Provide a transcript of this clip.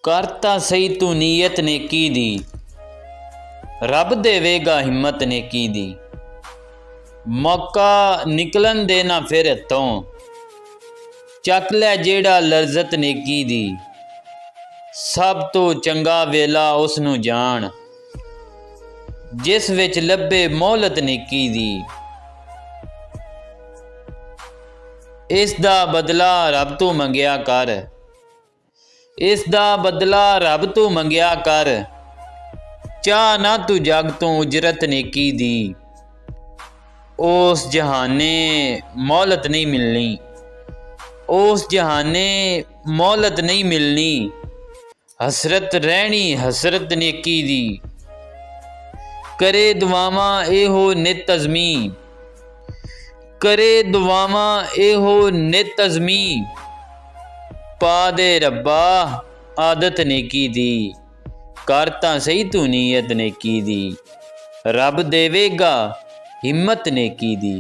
कर तां सही तू नीयत नेकी दी, रब देवेगा हिम्मत नेकी दी। मौका निकलन देना फिर हत्थों, चक लै जेड़ा लज़्ज़त नेकी दी। सब तो चंगा वेला उसनू जान, जिस विच लभे मोहलत नेकी दी। इसदा बदला रब तो मंगिया कर, इसदा बदला रब तो मंगिया कर। चाह ना तू जग तो उजरत नेकी दी, उस जहाने मोहलत नहीं मिलनी, उस जहाने मोहलत नहीं मिलनी। हसरत रहनी हसरत नेकी दी, करे दुआवां एहो नित अज़मी, करे दुआवां एहो नित अज़मी। पा दे रब्बा आदत नेकी दी, कर तां सही तू नीयत नेकी दी। रब देवेगा हिम्मत नेकी दी।